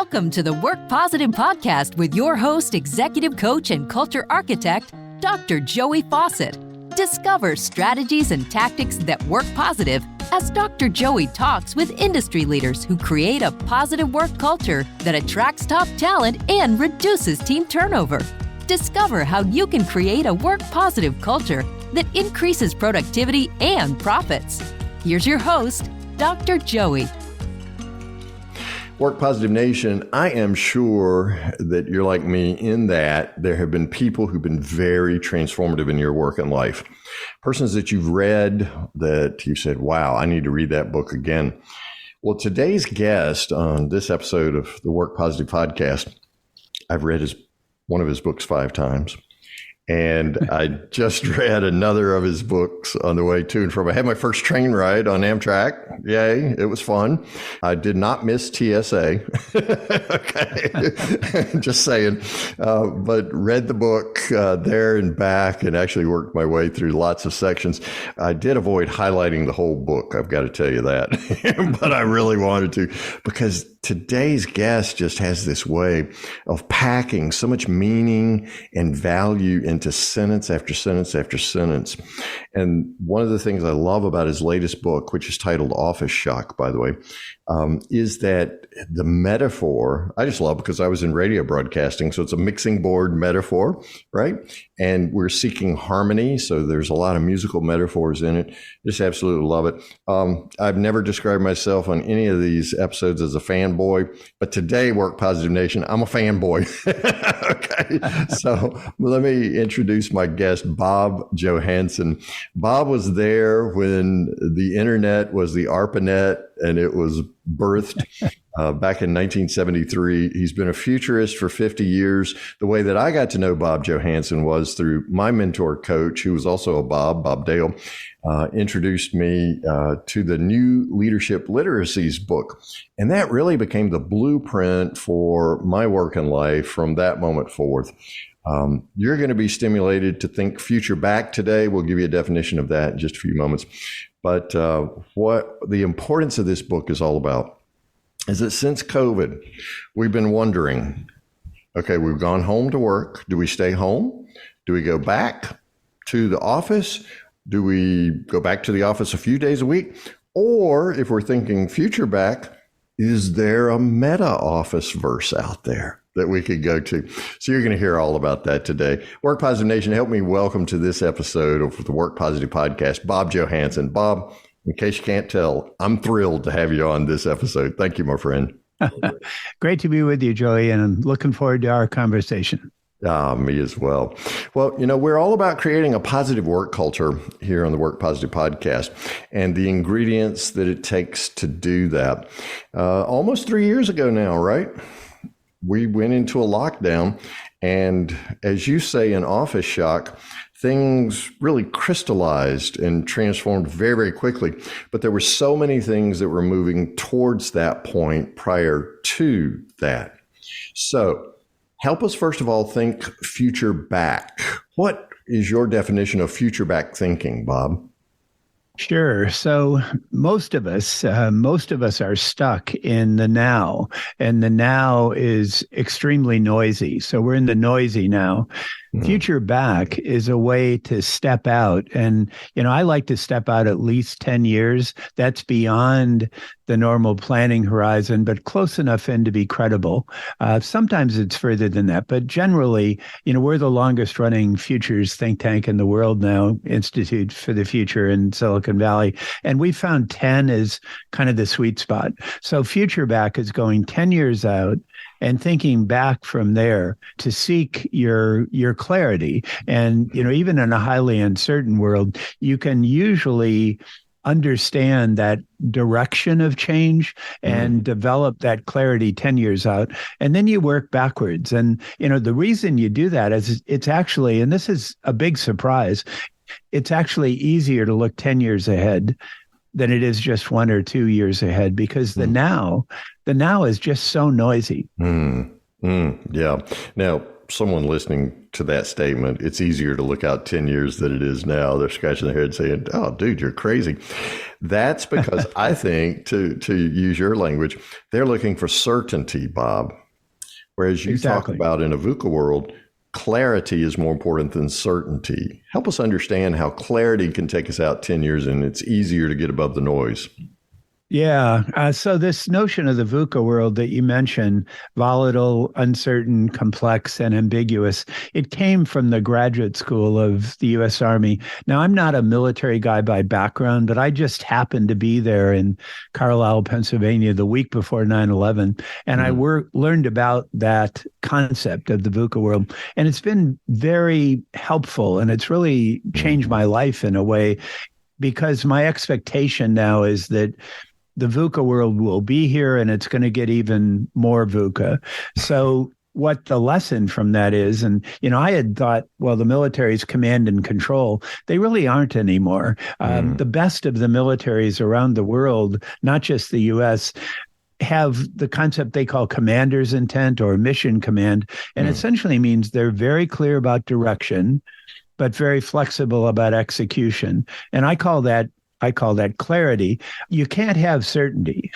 Welcome to the Work Positive Podcast with your host, executive coach, and culture architect, Dr. Joey Fawcett. Discover strategies and tactics that work positive as Dr. Joey talks with industry leaders who create a positive work culture that attracts top talent and reduces team turnover. Discover how you can create a work positive culture that increases productivity and profits. Here's your host, Dr. Joey. Work Positive Nation, I am sure that you're like me in that there have been people who've been very transformative in your work and life. Persons that you've read that you said, wow, I need to read that book again. Well, today's guest on this episode of the Work Positive Podcast, I've read one of his books 5 times. And I just read another of his books on the way to and from. I had my first train ride on Amtrak. Yay, it was fun. I did not miss TSA. Okay, just saying. But read the book there and back and actually worked my way through lots of sections. I did avoid highlighting the whole book, I've got to tell you that. But I really wanted to, because today's guest just has this way of packing so much meaning and value into sentence after sentence after sentence. And one of the things I love about his latest book, which is titled Office Shock, by the way, is that the metaphor, I just love because I was in radio broadcasting, so it's a mixing board metaphor, right? And we're seeking harmony, so there's a lot of musical metaphors in it. Just absolutely love it. I've never described myself on any of these episodes as a fanboy, but today, Work Positive Nation, I'm a fanboy. Okay, so let me introduce my guest, Bob Johansen. Bob was there when the internet was the ARPANET and it was birthed back in 1973. He's been a futurist for 50 years. The way that I got to know Bob Johansen was through my mentor coach, who was also a Bob Dale, introduced me to the new Leadership Literacies book. And that really became the blueprint for my work in life from that moment forth. You're going to be stimulated to think future back today. We'll give you a definition of that in just a few moments. But what the importance of this book is all about is that since COVID, we've been wondering, okay, we've gone home to work. Do we stay home? Do we go back to the office? Do we go back to the office a few days a week? Or if we're thinking future back, is there a meta office verse out there that we could go to? So you're going to hear all about that today. Work Positive Nation, help me welcome to this episode of the Work Positive Podcast, Bob Johansen. Bob, in case you can't tell, I'm thrilled to have you on this episode. Thank you, my friend. Great to be with you, Joey, and I'm looking forward to our conversation. Me as well. Well, we're all about creating a positive work culture here on the Work Positive Podcast and the ingredients that it takes to do that. Almost 3 years ago now, right? We went into a lockdown, and as you say in Office Shock, things really crystallized and transformed very, very quickly. But there were so many things that were moving towards that point prior to that. So help us, first of all, think future back. What is your definition of future back thinking, Bob? Sure. So most of us are stuck in the now, and the now is extremely noisy. So we're in the noisy now. Future back is a way to step out. And, I like to step out at least 10 years. That's beyond the normal planning horizon, but close enough in to be credible. Sometimes it's further than that, but generally, we're the longest running futures think tank in the world now, Institute for the Future in Silicon Valley. And we found 10 as kind of the sweet spot. So future back is going 10 years out and thinking back from there to seek your clarity. And, even in a highly uncertain world, you can usually understand that direction of change and develop that clarity 10 years out. And then you work backwards. And, the reason you do that is it's actually, and this is a big surprise, it's actually easier to look 10 years ahead than it is just 1 or 2 years ahead, because the now is just so noisy. Yeah. Now, someone listening to that statement, it's easier to look out 10 years than it is now. They're scratching their head saying, oh, dude, you're crazy. That's because I think, to use your language, they're looking for certainty, Bob. Whereas you talk about in a VUCA world, clarity is more important than certainty. Help us understand how clarity can take us out 10 years and it's easier to get above the noise. Yeah. So this notion of the VUCA world that you mentioned, volatile, uncertain, complex, and ambiguous, it came from the graduate school of the U.S. Army. Now, I'm not a military guy by background, but I just happened to be there in Carlisle, Pennsylvania, the week before 9/11. And I learned about that concept of the VUCA world. And it's been very helpful. And it's really changed my life in a way, because my expectation now is that the VUCA world will be here and it's going to get even more VUCA. So what the lesson from that is, and, I had thought, well, the military's command and control. They really aren't anymore. The best of the militaries around the world, not just the U.S., have the concept they call commander's intent or mission command. And essentially means they're very clear about direction, but very flexible about execution. And I call that clarity. You can't have certainty.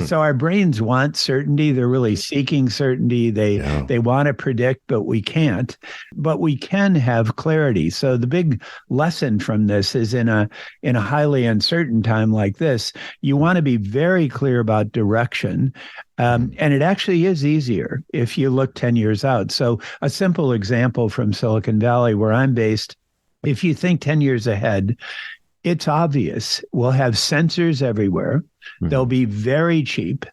So our brains want certainty. They're really seeking certainty. They want to predict, but we can't. But we can have clarity. So the big lesson from this is in a highly uncertain time like this, you want to be very clear about direction. And it actually is easier if you look 10 years out. So a simple example from Silicon Valley, where I'm based, if you think 10 years ahead, it's obvious. We'll have sensors everywhere. They'll be very cheap.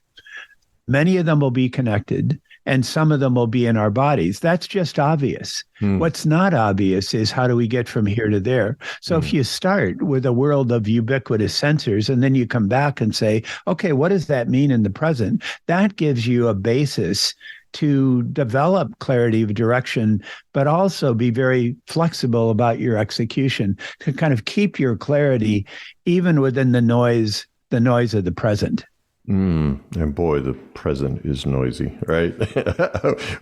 Many of them will be connected, and some of them will be in our bodies. That's just obvious. What's not obvious is how do we get from here to there? So if you start with a world of ubiquitous sensors, and then you come back and say, okay, what does that mean in the present? That gives you a basis to develop clarity of direction, but also be very flexible about your execution, to kind of keep your clarity even within the noise of the present. And boy, the present is noisy, right?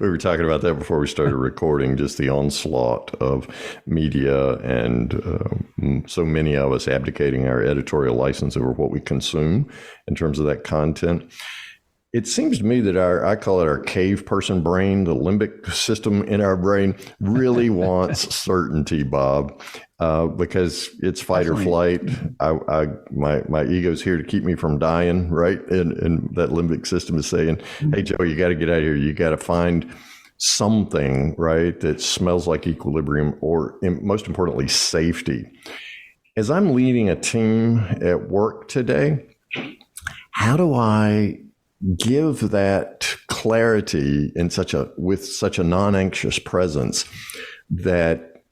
We were talking about that before we started recording, just the onslaught of media and so many of us abdicating our editorial license over what we consume in terms of that content. It seems to me that I call it our cave person brain, the limbic system in our brain, really wants certainty, Bob, because it's fight or flight. My ego's here to keep me from dying, right? And that limbic system is saying, hey, Joe, you got to get out of here. You got to find something, right, that smells like equilibrium or, most importantly, safety. As I'm leading a team at work today, how do I give that clarity with such a non-anxious presence that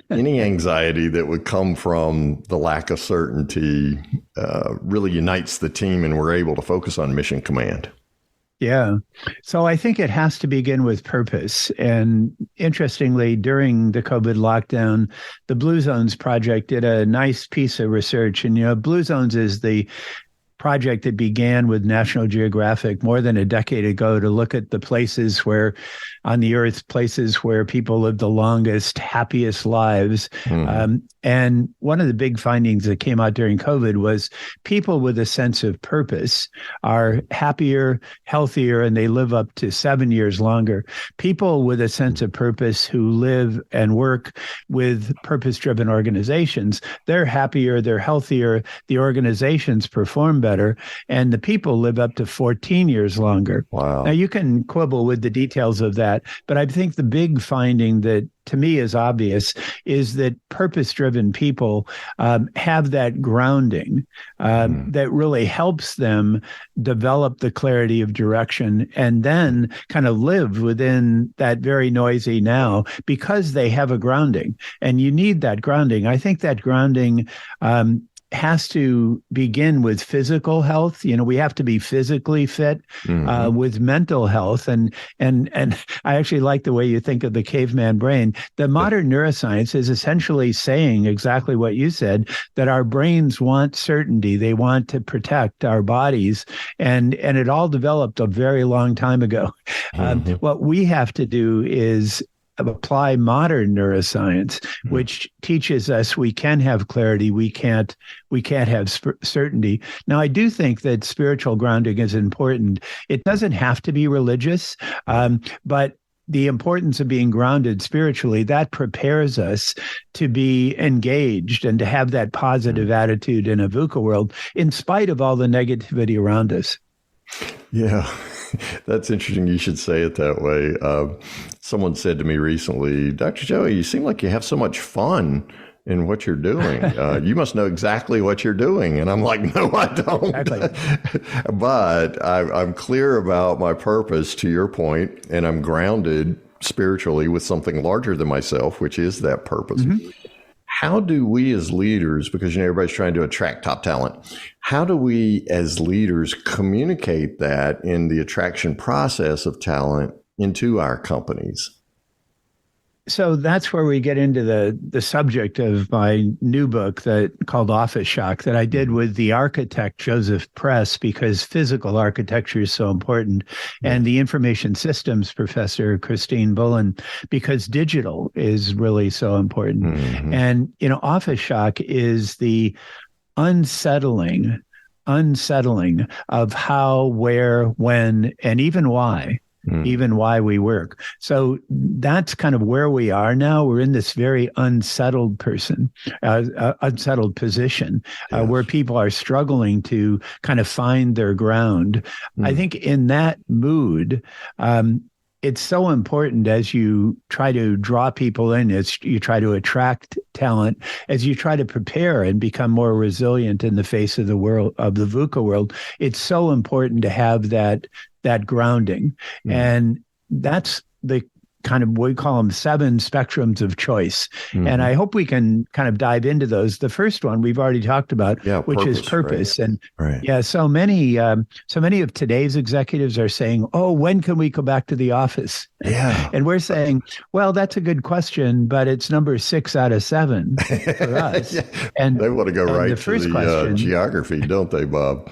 any anxiety that would come from the lack of certainty really unites the team and we're able to focus on mission command? Yeah. So I think it has to begin with purpose. And interestingly, during the COVID lockdown, the Blue Zones Project did a nice piece of research. And, Blue Zones is the project that began with National Geographic more than a decade ago to look at the places on the earth, places where people live the longest, happiest lives. And one of the big findings that came out during COVID was people with a sense of purpose are happier, healthier, and they live up to 7 years longer. People with a sense of purpose who live and work with purpose-driven organizations, they're happier, they're healthier, the organizations perform better, and the people live up to 14 years longer. Wow. Now, you can quibble with the details of that, but I think the big finding that to me is obvious is that purpose-driven people have that grounding that really helps them develop the clarity of direction and then kind of live within that very noisy now because they have a grounding. And you need that grounding. I think that grounding has to begin with physical health. We have to be physically fit with mental health. And I actually like the way you think of the caveman brain. The modern neuroscience is essentially saying exactly what you said, that our brains want certainty. They want to protect our bodies. And it all developed a very long time ago. What we have to do is apply modern neuroscience, which teaches us we can have clarity, we can't have certainty. Now, I do think that spiritual grounding is important. It doesn't have to be religious, but the importance of being grounded spiritually, that prepares us to be engaged and to have that positive attitude in a VUCA world, in spite of all the negativity around us. Yeah, that's interesting. You should say it that way. Someone said to me recently, Dr. Joey, you seem like you have so much fun in what you're doing. You must know exactly what you're doing. And I'm like, no, I don't. Exactly. But I'm clear about my purpose, to your point, and I'm grounded spiritually with something larger than myself, which is that purpose. How do we as leaders, because everybody's trying to attract top talent, how do we as leaders communicate that in the attraction process of talent into our companies? So that's where we get into the subject of my new book called Office Shock, that I did with the architect Joseph Press, because physical architecture is so important, and the information systems professor Christine Bullen, because digital is really so important. And Office Shock is the unsettling of how, where, when, and even why we work. So that's kind of where we are now. We're in this very unsettled position, where people are struggling to kind of find their ground. I think in that mood, it's so important, as you try to draw people in, as you try to attract talent, as you try to prepare and become more resilient in the face of the world, of the VUCA world. It's so important to have that grounding. And that's the kind of, we call them 7 spectrums of choice. And I hope we can kind of dive into those. The first one we've already talked about, which is purpose. Right. And so many of today's executives are saying, oh, when can we go back to the office? And we're saying, well, that's a good question, but it's number 6 out of 7 for us. And they want to go right to the geography, don't they, Bob?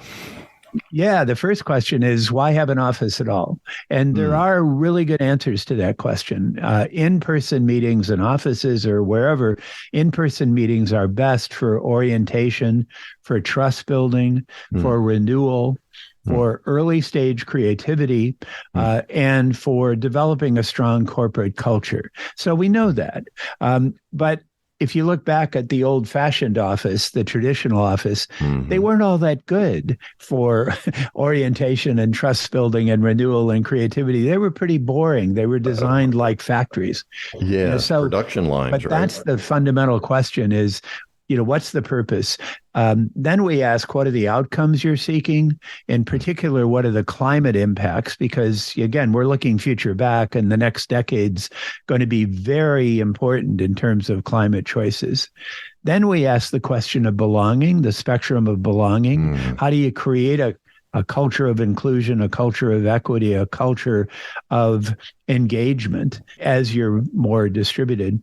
Yeah, the first question is, why have an office at all? And there are really good answers to that question. In-person meetings in offices or wherever, in-person meetings are best for orientation, for trust building, for renewal, for early stage creativity, and for developing a strong corporate culture. So we know that. But if you look back at the old-fashioned office, the traditional office, they weren't all that good for orientation and trust building and renewal and creativity. They were pretty boring. They were designed like factories. Production lines, but that's the fundamental question is, what's the purpose? Then we ask, what are the outcomes you're seeking? In particular, what are the climate impacts? Because, again, we're looking future back, and the next decade's going to be very important in terms of climate choices. Then we ask the question of belonging, the spectrum of belonging. How do you create a culture of inclusion, a culture of equity, a culture of engagement as you're more distributed?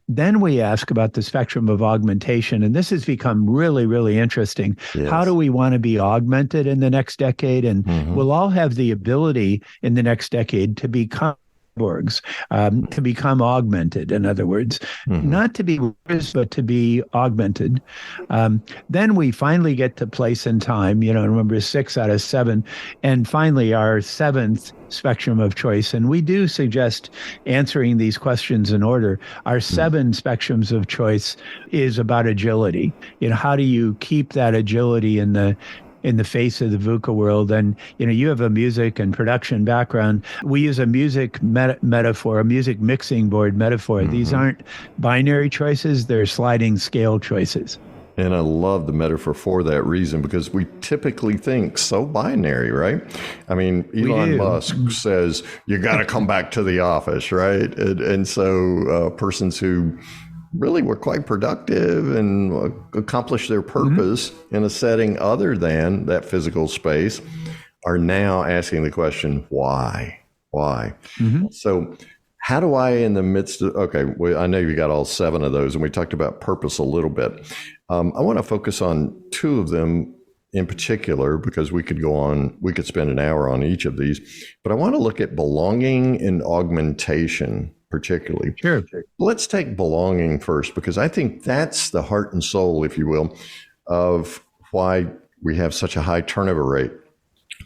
Then we ask about the spectrum of augmentation, and this has become really, really interesting. How do we want to be augmented in the next decade? And we'll all have the ability in the next decade to become cyborgs, to become augmented, in other words, not to be worse, but to be augmented. Then we finally get to place and time, remember 6 out of 7, and finally our 7th spectrum of choice. And we do suggest answering these questions in order. Our 7 spectrums of choice is about agility. How do you keep that agility in the face of the VUCA world? And, you have a music and production background. We use a music metaphor, a music mixing board metaphor. These aren't binary choices, they're sliding scale choices. And I love the metaphor for that reason, because we typically think so binary, right? I mean, Elon Musk says, you got to come back to the office, right? And so persons who really were quite productive and accomplished their purpose in a setting other than that physical space are now asking the question, why? So how do I, in the midst of, I know you got all 7 of those, and we talked about purpose a little bit. I want to focus on 2 of them in particular, because we could spend an hour on each of these, but I want to look at belonging and augmentation particularly. Sure. Let's take belonging first, because I think that's the heart and soul, if you will, of why we have such a high turnover rate,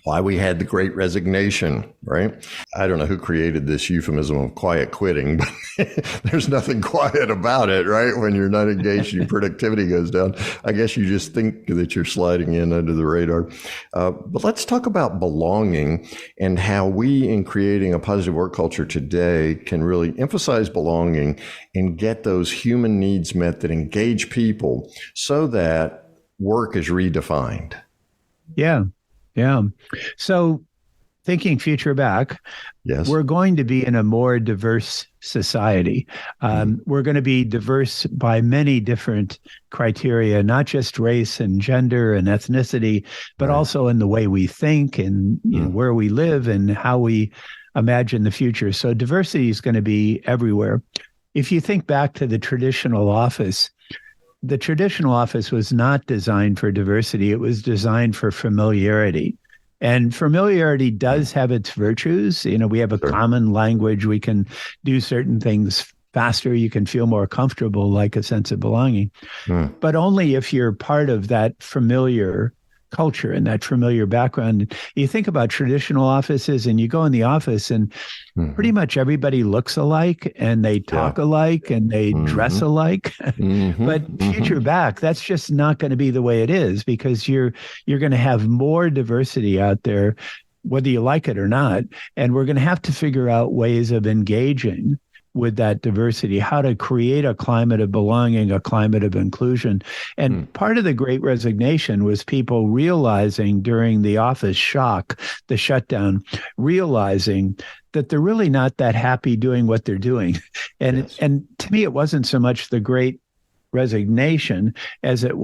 why we had the Great Resignation, right? I don't know who created this euphemism of quiet quitting, but there's nothing quiet about it, right? When you're not engaged, your productivity goes down. I guess you just think that you're sliding in under the radar. But let's talk about belonging and how we, in creating a positive work culture today, can really emphasize belonging and get those human needs met that engage people so that work is redefined. Yeah. Yeah. So thinking future back, yes, we're going to be in a more diverse society. We're going to be diverse by many different criteria, not just race and gender and ethnicity, but also in the way we think and where we live and how we imagine the future. So diversity is going to be everywhere. If you think back to the traditional office was not designed for diversity. It was designed for familiarity. And familiarity does have its virtues. We have a common language. We can do certain things faster. You can feel more comfortable, like a sense of belonging. But only if you're part of that familiar culture and that familiar background. You think about traditional offices and you go in the office and pretty much everybody looks alike and they talk alike and they dress alike. But future back, that's just not going to be the way it is, because you're going to have more diversity out there, whether you like it or not. And we're going to have to figure out ways of engaging with that diversity, how to create a climate of belonging, a climate of inclusion. And part of the Great Resignation was people realizing during the office shock, the shutdown, realizing that they're really not that happy doing what they're doing. And to me, it wasn't so much the Great Resignation as it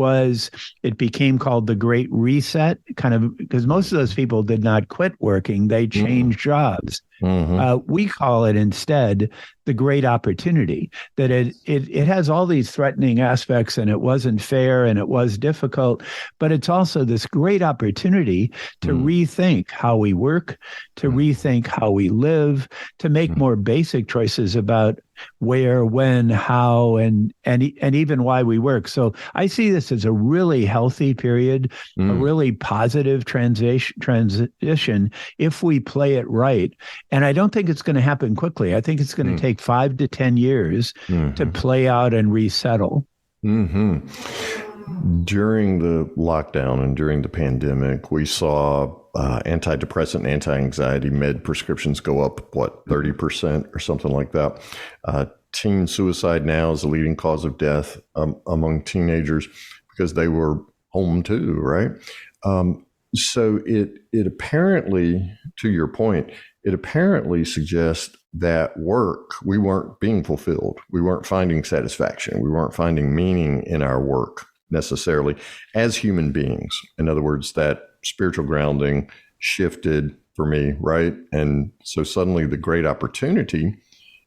became called the Great Reset, kind of, because most of those people did not quit working, they changed jobs. We call it instead the Great Opportunity, that it has all these threatening aspects, and it wasn't fair and it was difficult, but it's also this great opportunity to rethink how we work, to rethink how we live, to make more basic choices about where, when, how, and even why we work. So I see this as a really healthy period, a really positive transition if we play it right. And I don't think it's going to happen quickly. I think it's going to take 5 to 10 years to play out and resettle. During the lockdown and during the pandemic, we saw antidepressant, anti-anxiety med prescriptions go up, 30% or something like that. Teen suicide now is the leading cause of death among teenagers because they were home too, right? So it apparently, to your point, it apparently suggests that we weren't being fulfilled. We weren't finding satisfaction. We weren't finding meaning in our work necessarily as human beings. In other words, that spiritual grounding shifted for me, right? And so suddenly the great opportunity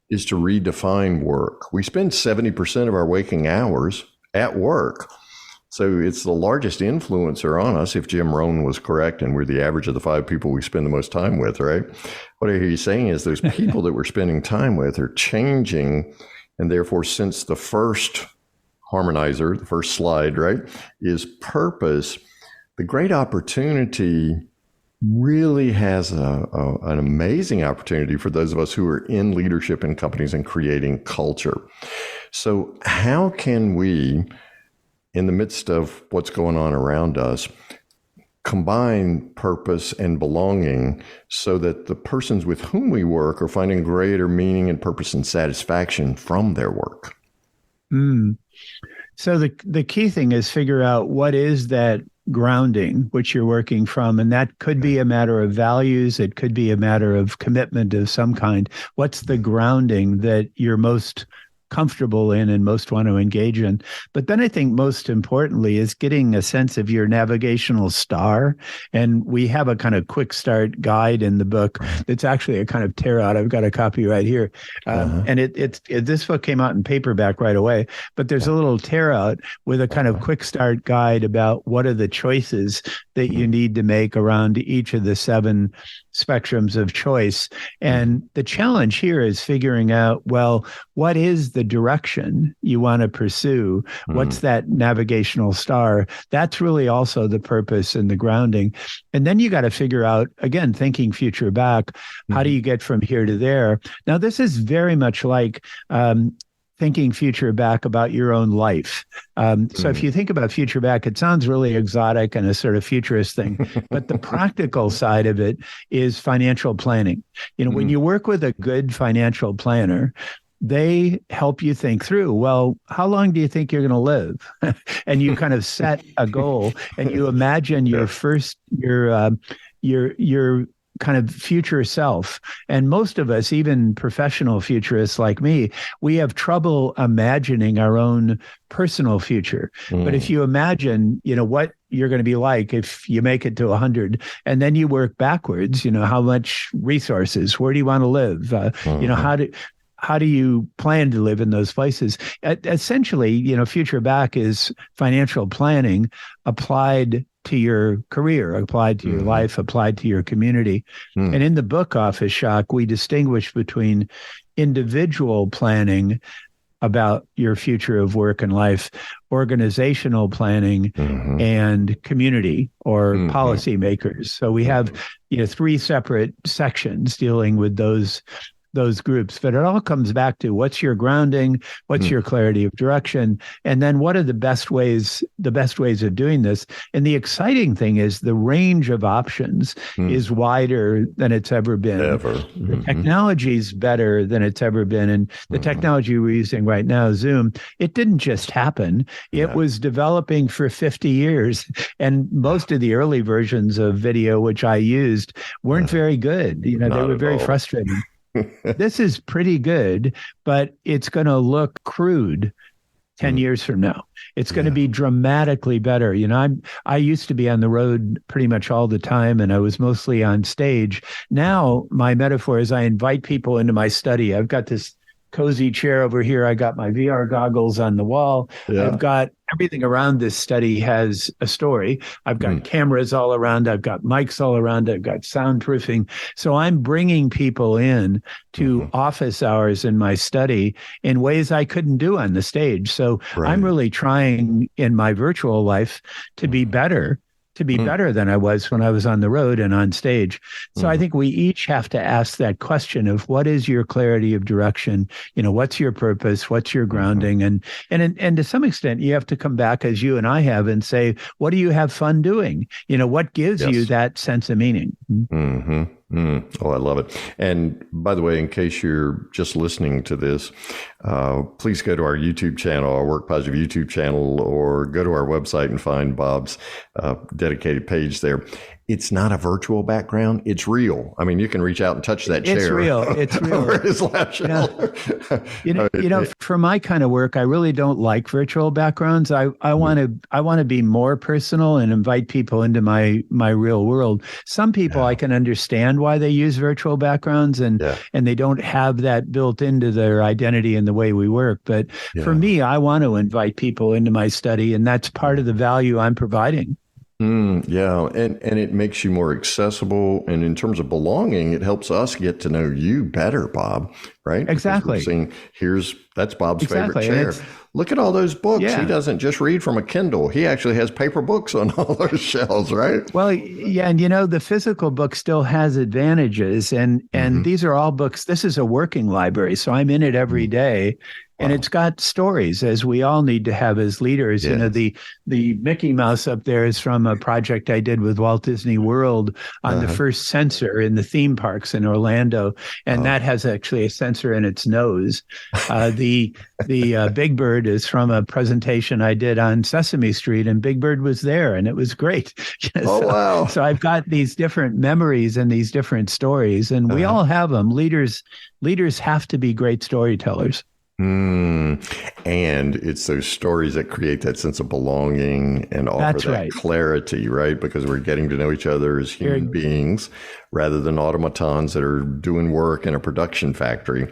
is to redefine work. We spend 70% of our waking hours at work. So it's the largest influencer on us, if Jim Rohn was correct, and we're the average of the 5 people we spend the most time with, right? What I hear you saying is those people that we're spending time with are changing, and therefore, since the first harmonizer, the first slide, right, is purpose, the great opportunity really has an amazing opportunity for those of us who are in leadership in companies and creating culture. So how can we, in the midst of what's going on around us, combine purpose and belonging so that the persons with whom we work are finding greater meaning and purpose and satisfaction from their work? So the key thing is figure out what is that grounding which you're working from, and that could be a matter of values. It could be a matter of commitment of some kind. What's the grounding that you're most comfortable in and most want to engage in. But then I think most importantly is getting a sense of your navigational star. And we have a kind of quick start guide in the book. It's actually a kind of tear out. I've got a copy right here. And this book came out in paperback right away, but there's a little tear out with a kind of quick start guide about what are the choices that you need to make around each of the 7 spectrums of choice. And the challenge here is figuring out, well, what is the direction you want to pursue? What's that navigational star? That's really also the purpose and the grounding. And then you got to figure out, again, thinking future back, how do you get from here to there? Now, this is very much like thinking future back about your own life. So if you think about future back, it sounds really exotic and a sort of futurist thing, but the practical side of it is financial planning. When you work with a good financial planner, they help you think through, well, how long do you think you're going to live? And you kind of set a goal and you imagine your kind of future self. And most of us, even professional futurists like me, we have trouble imagining our own personal future. But if you imagine, what you're going to be like if you make it to 100, and then you work backwards, how much resources, where do you want to live? How do you plan to live in those places? Essentially, future back is financial planning applied to your career, applied to your life, applied to your community. And in the book Office Shock, we distinguish between individual planning about your future of work and life, organizational planning, and community or policymakers. So we have 3 separate sections dealing with those groups, but it all comes back to what's your grounding, what's your clarity of direction, and then what are the best ways of doing this. And the exciting thing is the range of options is wider than it's ever been. The technology is better than it's ever been. And the technology we're using right now, Zoom, it didn't just happen. It was developing for 50 years. And most of the early versions of video, which I used, weren't very good. They were very frustrating. This is pretty good, but it's going to look crude 10 years from now. It's going to be dramatically better. I used to be on the road pretty much all the time, and I was mostly on stage. Now, my metaphor is I invite people into my study. I've got this cozy chair over here. I got my VR goggles on the wall. I've got everything around this study has a story. I've got cameras all around. I've got mics all around. I've got soundproofing. So I'm bringing people in to office hours in my study in ways I couldn't do on the stage. So I'm really trying in my virtual life to be better than I was when I was on the road and on stage. So I think we each have to ask that question of what is your clarity of direction? What's your purpose? What's your grounding? And to some extent, you have to come back as you and I have and say, what do you have fun doing? What gives you that sense of meaning? Oh, I love it. And by the way, in case you're just listening to this, please go to our YouTube channel, our Work Positive YouTube channel, or go to our website and find Bob's dedicated page there. It's not a virtual background. It's real. I mean, you can reach out and touch that chair. It's real. It's real. Over his lap shoulder. For my kind of work, I really don't like virtual backgrounds. I want to be more personal and invite people into my real world. Some people I can understand why they use virtual backgrounds and they don't have that built into their identity and the way we work. But for me, I want to invite people into my study, and that's part of the value I'm providing. And it makes you more accessible. And in terms of belonging, it helps us get to know you better, Bob, right? Exactly. That's Bob's favorite chair. Look at all those books. Yeah. He doesn't just read from a Kindle. He actually has paper books on all those shelves, right? Well, yeah. And, the physical book still has advantages. And these are all books. This is a working library. So I'm in it every day. And it's got stories, as we all need to have as leaders. Yes. The Mickey Mouse up there is from a project I did with Walt Disney World on the first sensor in the theme parks in Orlando. And that has actually a sensor in its nose. The Big Bird is from a presentation I did on Sesame Street, and Big Bird was there, and it was great. Wow. So I've got these different memories and these different stories, and we all have them. Leaders have to be great storytellers. And it's those stories that create that sense of belonging and offer that clarity, right? Because we're getting to know each other as human beings rather than automatons that are doing work in a production factory.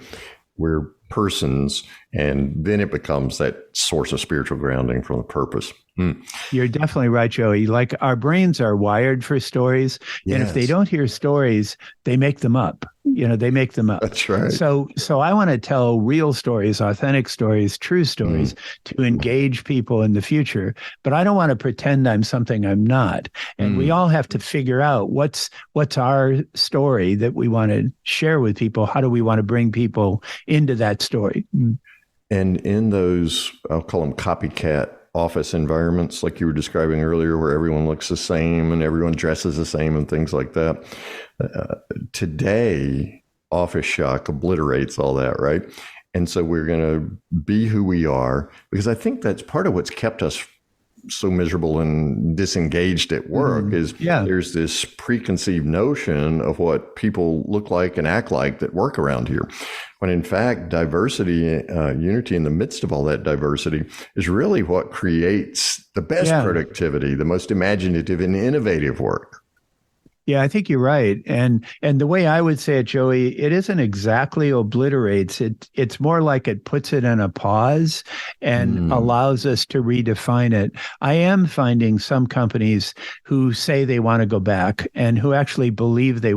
We're persons, and then it becomes that source of spiritual grounding from the purpose. You're definitely right, Joey. Like, our brains are wired for stories. Yes. And if they don't hear stories, they make them up. They make them up. That's right. So I want to tell real stories, authentic stories, true stories to engage people in the future. But I don't want to pretend I'm something I'm not. And we all have to figure out what's our story that we want to share with people. How do we want to bring people into that story? And in those, I'll call them copycat office environments, like you were describing earlier, where everyone looks the same and everyone dresses the same and things like that. Today, office shock obliterates all that, right? And so we're going to be who we are, because I think that's part of what's kept us so miserable and disengaged at work is there's this preconceived notion of what people look like and act like that work around here. When in fact, diversity, unity in the midst of all that diversity is really what creates the best productivity, the most imaginative and innovative work. Yeah, I think you're right. And the way I would say it, Joey, it isn't exactly obliterates. It's more like it puts it in a pause and allows us to redefine it. I am finding some companies who say they want to go back and who actually believe they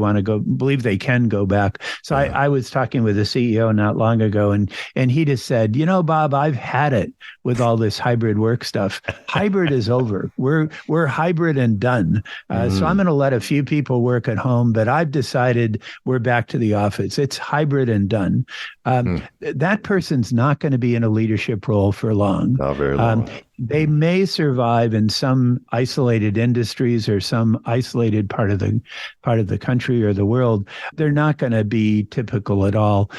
can go back. So I was talking with a CEO not long ago, and he just said, Bob, I've had it with all this hybrid work stuff. Hybrid is over. We're hybrid and done. So I'm going to let a few people work at home, but I've decided we're back to the office. It's hybrid and done. That person's not going to be in a leadership role for long. Not very long. They may survive in some isolated industries or some isolated part of the country or the world. They're not going to be typical at all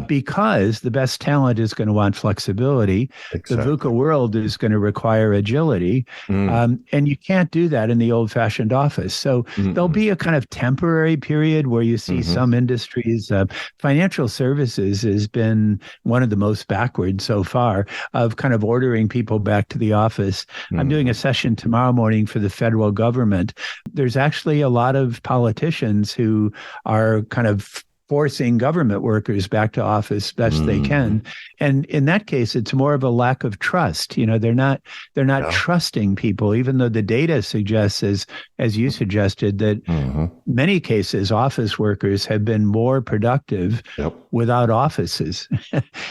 because the best talent is going to want flexibility. Exactly. The VUCA world is going to require agility, and you can't do that in the old-fashioned office. So there'll be a kind of temporary period where you see some industries. Financial services has been one of the most backward so far of kind of ordering people back to the office. I'm doing a session tomorrow morning for the federal government. There's actually a lot of politicians who are kind of forcing government workers back to office best they can. And in that case, it's more of a lack of trust. They're not trusting people, even though the data suggests, as you suggested, that many cases office workers have been more productive without offices.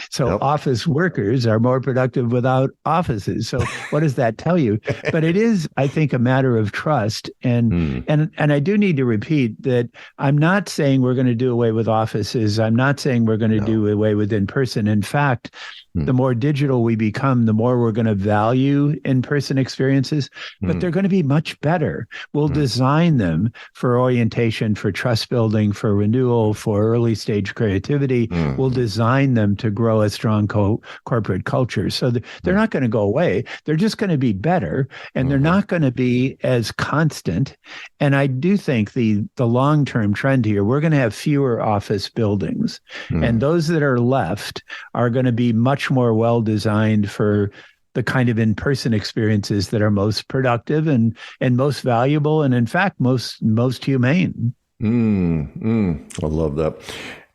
So office workers are more productive without offices. So what does that tell you? But it is, I think, a matter of trust. And I do need to repeat that I'm not saying we're going to do away with offices. I'm not saying we're going to do away with in-person. In fact, the more digital we become, the more we're going to value in-person experiences, but they're going to be much better. We'll design them for orientation, for trust building, for renewal, for early stage creativity. We'll design them to grow a strong corporate culture. So they're not going to go away. They're just going to be better, and they're not going to be as constant. And I do think the long-term trend here, we're going to have fewer office buildings, and those that are left are going to be much more well-designed for the kind of in-person experiences that are most productive and most valuable, and in fact, most humane. I love that.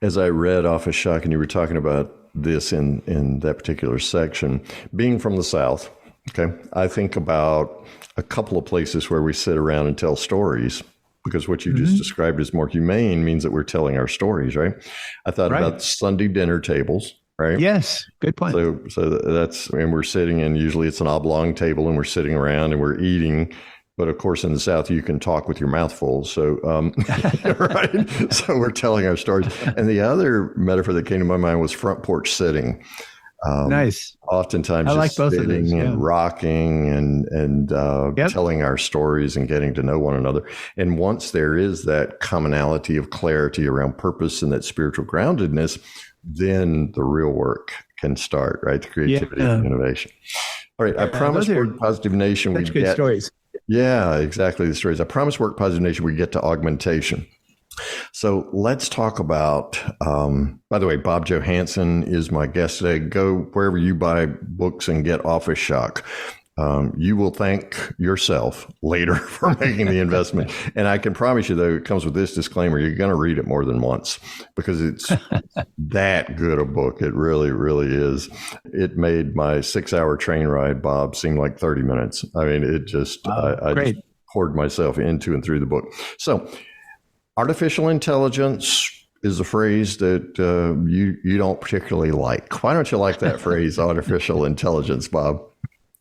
As I read Office Shock, and you were talking about this in that particular section, being from the South, okay, I think about a couple of places where we sit around and tell stories, because what you just described as more humane means that we're telling our stories, right? I thought about Sunday dinner tables. Right. Yes. Good point. So that's, and we're sitting, and usually it's an oblong table, and we're sitting around and we're eating. But of course, in the South, you can talk with your mouth full. So, right. So we're telling our stories. And the other metaphor that came to my mind was front porch sitting. Nice. Oftentimes, I like both of those, and rocking and telling our stories and getting to know one another. And once there is that commonality of clarity around purpose and that spiritual groundedness, then the real work can start, right? The creativity and innovation. All right. I promise Work Positive Nation we get good stories. Yeah, exactly. The stories. I promise Work Positive Nation we get to augmentation. So let's talk about, by the way, Bob Johansen is my guest today. Go wherever you buy books and get Office Shock. You will thank yourself later for making the investment. And I can promise you, though, it comes with this disclaimer. You're going to read it more than once because it's that good a book. It really, really is. It made my 6-hour train ride, Bob, seem like 30 minutes. I mean, it just, I just poured myself into and through the book. So artificial intelligence is a phrase that you don't particularly like. Why don't you like that phrase, artificial intelligence, Bob?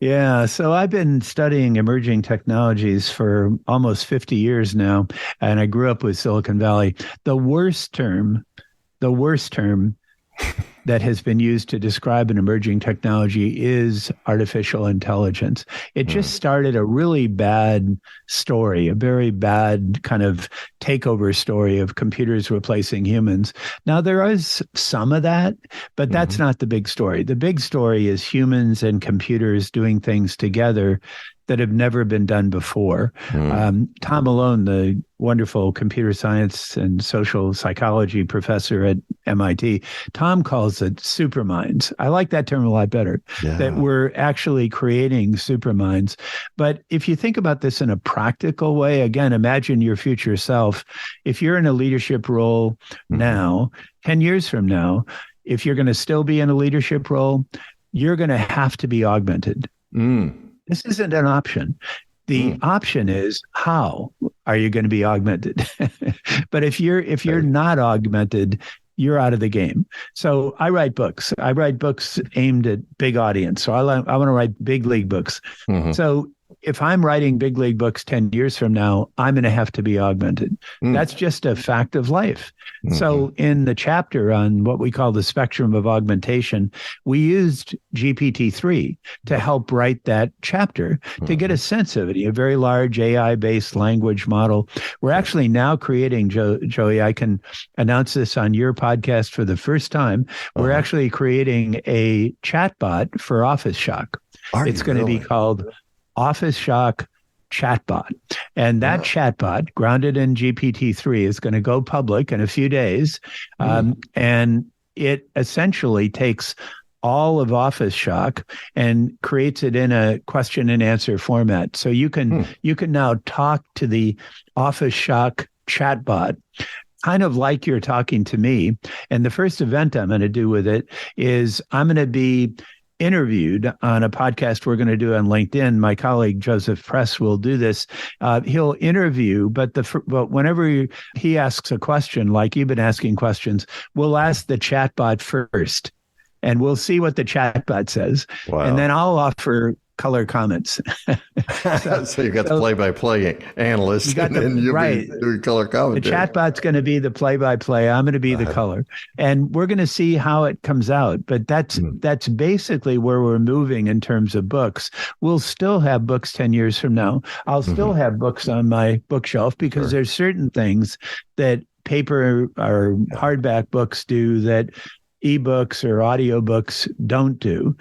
Yeah, so I've been studying emerging technologies for almost 50 years now, and I grew up with Silicon Valley. The worst term that has been used to describe an emerging technology is artificial intelligence. It just started a really bad story, a very bad kind of takeover story of computers replacing humans. Now, there is some of that, but that's not the big story. The big story is humans and computers doing things together that have never been done before. Tom Malone, the wonderful computer science and social psychology professor at MIT, Tom calls it superminds. I like that term a lot better, that we're actually creating superminds. But if you think about this in a practical way, again, imagine your future self. If you're in a leadership role now, 10 years from now, if you're going to still be in a leadership role, you're going to have to be augmented. This isn't an option. The option is, how are you going to be augmented? But if you're not augmented, you're out of the game. So I write books. I write books aimed at big audience. So I want to write big league books. So if I'm writing big league books 10 years from now, I'm going to have to be augmented. That's just a fact of life. So in the chapter on what we call the spectrum of augmentation, we used GPT-3 to help write that chapter to get a sense of it, a very large AI-based language model. We're actually now creating, Joey, I can announce this on your podcast for the first time. We're actually creating a chatbot for Office Shock. It's going to be called Office Shock chatbot. And that chatbot, grounded in GPT-3, is going to go public in a few days. And it essentially takes all of Office Shock and creates it in a question and answer format. So you can now talk to the Office Shock chatbot kind of like you're talking to me. And the first event I'm going to do with it is I'm going to be interviewed on a podcast we're going to do on LinkedIn. My colleague Joseph Press will do this. He'll interview, but whenever he asks a question, like you've been asking questions, we'll ask the chatbot first, and we'll see what the chatbot says. Wow. And then I'll offer color comments. So you've got the play-by-play analyst, and you'll be doing color commentary. The chatbot's going to be the play-by-play. I'm going to be the color. And we're going to see how it comes out. But that's basically where we're moving in terms of books. We'll still have books 10 years from now. I'll still have books on my bookshelf because there's certain things that paper or hardback books do that ebooks or audiobooks don't do.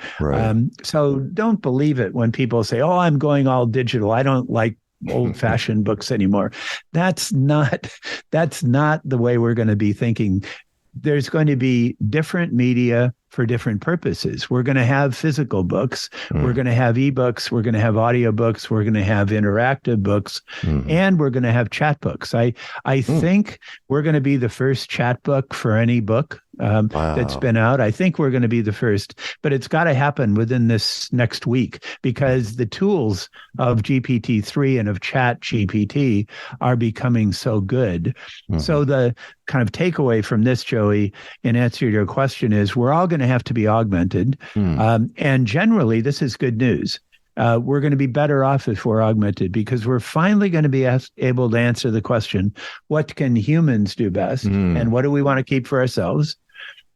So don't believe it when people say, oh, I'm going all digital. I don't like old-fashioned books anymore. That's not the way we're going to be thinking. There's going to be different media for different purposes. We're going to have physical books. We're going to have ebooks. We're going to have audiobooks. We're going to have interactive books, and we're going to have chat books. I think we're going to be the first chat book for any book that's been out. I think we're going to be the first, but it's got to happen within this next week because the tools of GPT-3 and of Chat GPT are becoming so good. So the kind of takeaway from this, Joey, in answer to your question is we're all going to have to be augmented. And generally, this is good news. We're going to be better off if we're augmented because we're finally going to be able to answer the question, what can humans do best? And what do we want to keep for ourselves?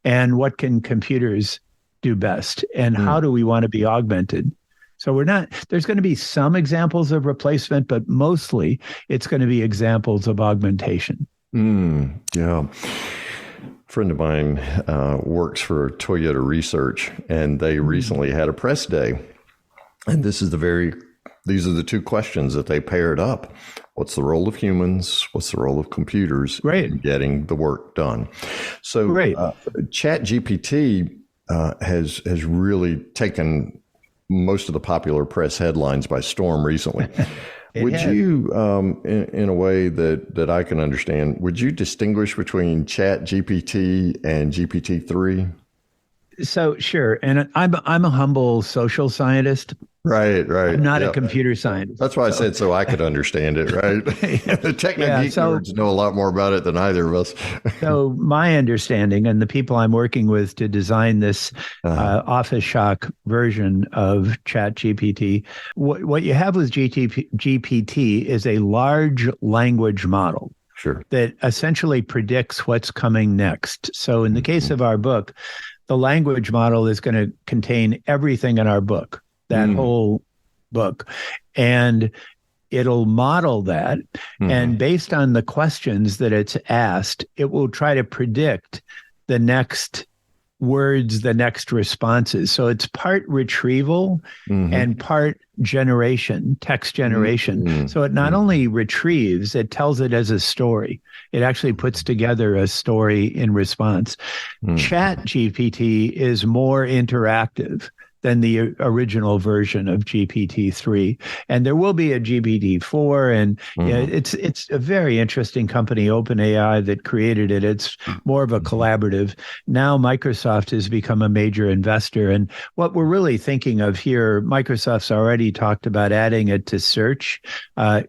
And what can computers do best? And how do we want to be augmented? So there's going to be some examples of replacement, but mostly it's going to be examples of augmentation. Yeah. A friend of mine works for Toyota Research, and they recently had a press day. And these are the two questions that they paired up. What's the role of humans? What's the role of computers in getting the work done? So ChatGPT has really taken most of the popular press headlines by storm recently. Would you, in a way that I can understand, would you distinguish between ChatGPT and GPT-3? So sure, and I'm a humble social scientist. Right. I'm not a computer scientist. That's why I said so I could understand it, right? The techno geek nerds know a lot more about it than either of us. So my understanding, and the people I'm working with to design this Office Shock version of ChatGPT, what you have with GPT is a large language model. Sure. That essentially predicts what's coming next. So in the case of our book, the language model is going to contain everything in our book, that whole book. And it'll model that. And based on the questions that it's asked, it will try to predict the next words, the next responses. So it's part retrieval and part generation, text generation. So it not only retrieves, it tells it as a story. It actually puts together a story in response. ChatGPT is more interactive than the original version of GPT-3. And there will be a GPT-4, and it's a very interesting company, OpenAI, that created it. It's more of a collaborative. Now Microsoft has become a major investor. And what we're really thinking of here, Microsoft's already talked about adding it to search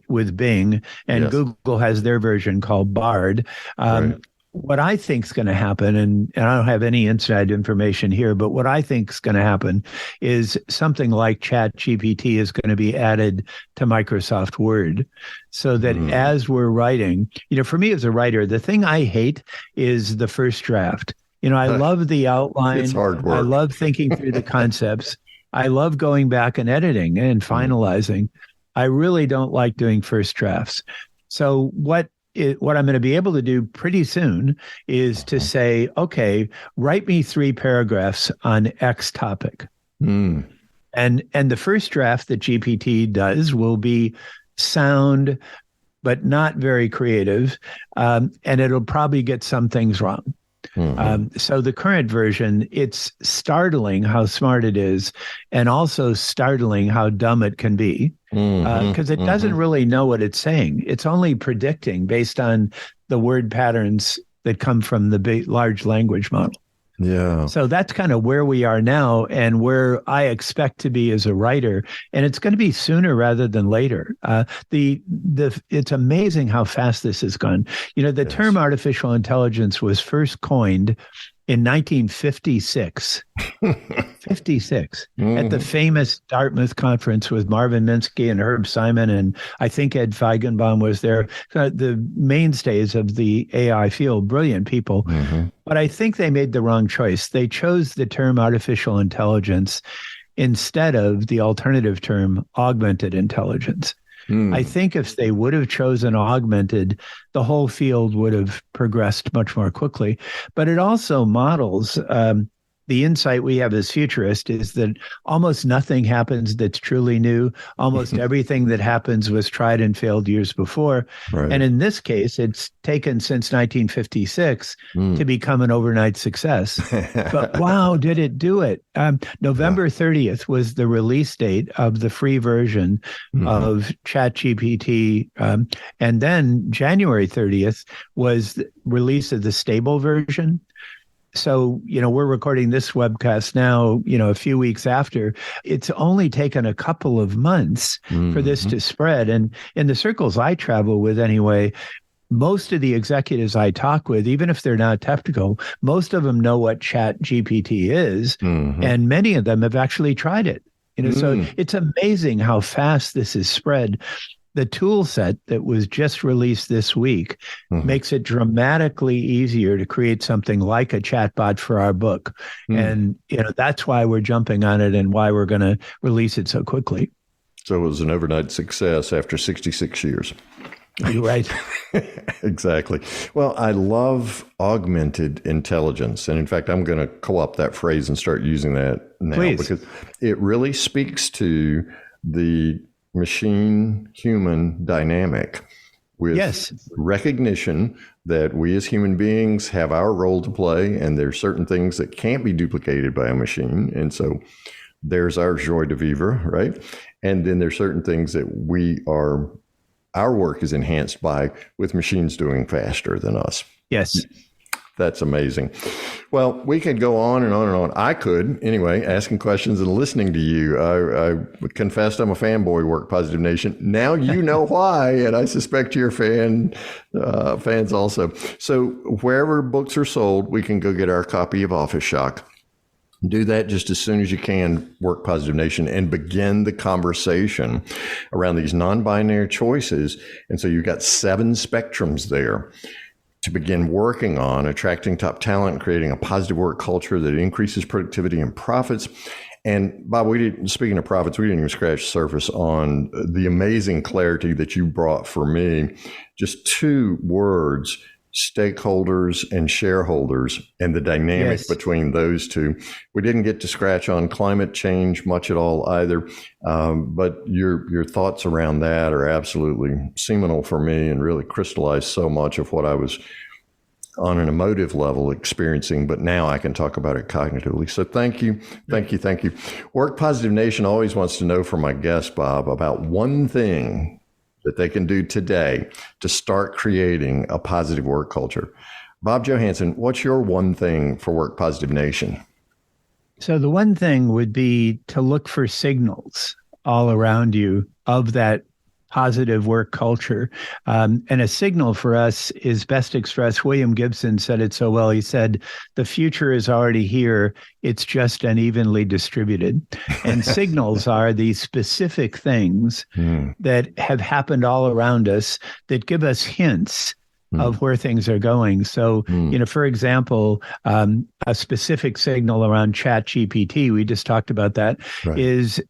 with Bing, and Google has their version called Bard. What I think is going to happen, and I don't have any inside information here, but what I think is going to happen is something like ChatGPT is going to be added to Microsoft Word, so that as we're writing, for me as a writer, the thing I hate is the first draft. I love the outline. It's hard work. I love thinking through the concepts. I love going back and editing and finalizing. I really don't like doing first drafts. So what I'm going to be able to do pretty soon is to say, okay, write me 3 paragraphs on X topic. And the first draft that GPT does will be sound, but not very creative. And it'll probably get some things wrong. So the current version, it's startling how smart it is, and also startling how dumb it can be, because it doesn't really know what it's saying. It's only predicting based on the word patterns that come from the large language model. Yeah. So that's kind of where we are now, and where I expect to be as a writer. And it's going to be sooner rather than later. It's amazing how fast this has gone. The term artificial intelligence was first coined in 1956. 56 at the famous Dartmouth conference with Marvin Minsky and Herb Simon, and I think Ed Feigenbaum was there. The mainstays of the AI field, brilliant people. But I think they made the wrong choice. They chose the term artificial intelligence instead of the alternative term augmented intelligence. I think if they would have chosen augmented, the whole field would have progressed much more quickly. But it also models the insight we have as futurists is that almost nothing happens that's truly new. Almost everything that happens was tried and failed years before. And in this case, it's taken since 1956 to become an overnight success. But wow, did it do it? November 30th was the release date of the free version of ChatGPT. And then January 30th was the release of the stable version. So, we're recording this webcast now, a few weeks after. It's only taken a couple of months for this to spread. And in the circles I travel with anyway, most of the executives I talk with, even if they're not technical, most of them know what ChatGPT is. And many of them have actually tried it. So it's amazing how fast this is spread. The tool set that was just released this week makes it dramatically easier to create something like a chatbot for our book. And, that's why we're jumping on it and why we're going to release it so quickly. So it was an overnight success after 66 years. You're right. Exactly. Well, I love augmented intelligence. And in fact, I'm going to co-opt that phrase and start using that now. Please. Because it really speaks to the machine-human dynamic. with recognition that we as human beings have our role to play, and there's certain things that can't be duplicated by a machine. And so there's our joie de vivre, right? And then there's certain things that our work is enhanced by with machines doing faster than us. Yes. That's amazing. Well, we could go on and on and on. I could, anyway, asking questions and listening to you. I confessed I'm a fanboy, Work Positive Nation. Now you know why, and I suspect you're fans also. So wherever books are sold, we can go get our copy of Office Shock. Do that just as soon as you can, Work Positive Nation, and begin the conversation around these non-binary choices. And so you've got 7 spectrums there to begin working on attracting top talent, creating a positive work culture that increases productivity and profits. And Bob, speaking of profits, we didn't even scratch the surface on the amazing clarity that you brought for me. Just 2 words, stakeholders and shareholders, and the dynamic between those two. We didn't get to scratch on climate change much at all either, but your thoughts around that are absolutely seminal for me and really crystallized so much of what I was on an emotive level experiencing, but now I can talk about it cognitively. So thank you. Work Positive Nation always wants to know from my guest, Bob, about one thing that they can do today to start creating a positive work culture. Bob Johansen, what's your one thing for Work Positive Nation? So the one thing would be to look for signals all around you of that positive work culture. And a signal for us is best expressed. William Gibson said it so well. He said, the future is already here. It's just unevenly distributed. And signals are these specific things that have happened all around us that give us hints of where things are going. So, for example, a specific signal around ChatGPT, we just talked about that, is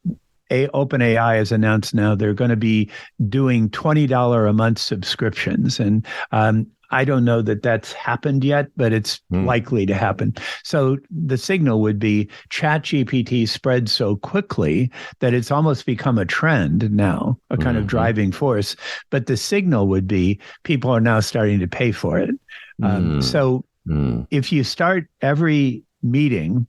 OpenAI has announced now they're going to be doing $20 a month subscriptions. And I don't know that that's happened yet, but it's likely to happen. So the signal would be ChatGPT spread so quickly that it's almost become a trend now, a kind of driving force. But the signal would be people are now starting to pay for it. So if you start every meeting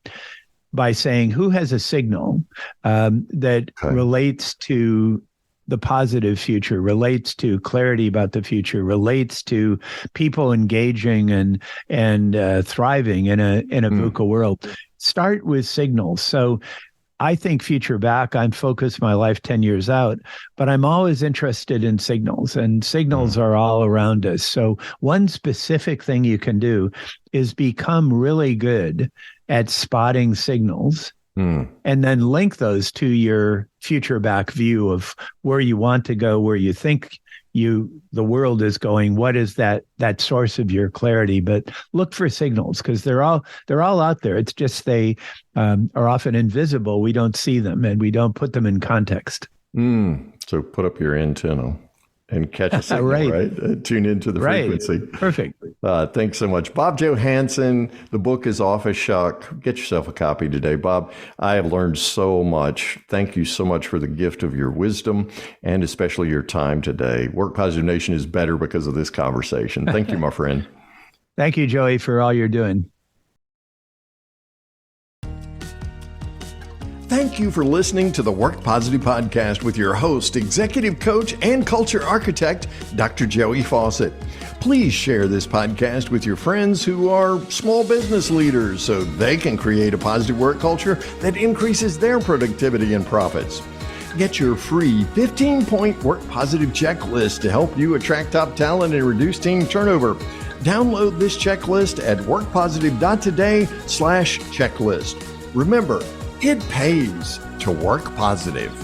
by saying who has a signal that relates to the positive future, relates to clarity about the future, relates to people engaging and thriving in a VUCA world. Start with signals. So I think future back, I'm focused my life 10 years out, but I'm always interested in signals, and signals are all around us. So one specific thing you can do is become really good at spotting signals and then link those to your future back view of where you want to go, where you think the world is going, what is that source of your clarity. But look for signals, because they're all out there. It's just they are often invisible. We don't see them and we don't put them in context. So put up your antenna and catch a signal, right? Tune into the frequency. Perfect. Thanks so much. Bob Johansen, the book is Office Shock. Get yourself a copy today. Bob, I have learned so much. Thank you so much for the gift of your wisdom and especially your time today. Work Positive Nation is better because of this conversation. Thank you, my friend. Thank you, Joey, for all you're doing. Thank you for listening to the Work Positive Podcast with your host, executive coach, and culture architect, Dr. Joey Fawcett. Please share this podcast with your friends who are small business leaders so they can create a positive work culture that increases their productivity and profits. Get your free 15-point Work Positive checklist to help you attract top talent and reduce team turnover. Download this checklist at workpositive.today/checklist. Remember, it pays to work positive.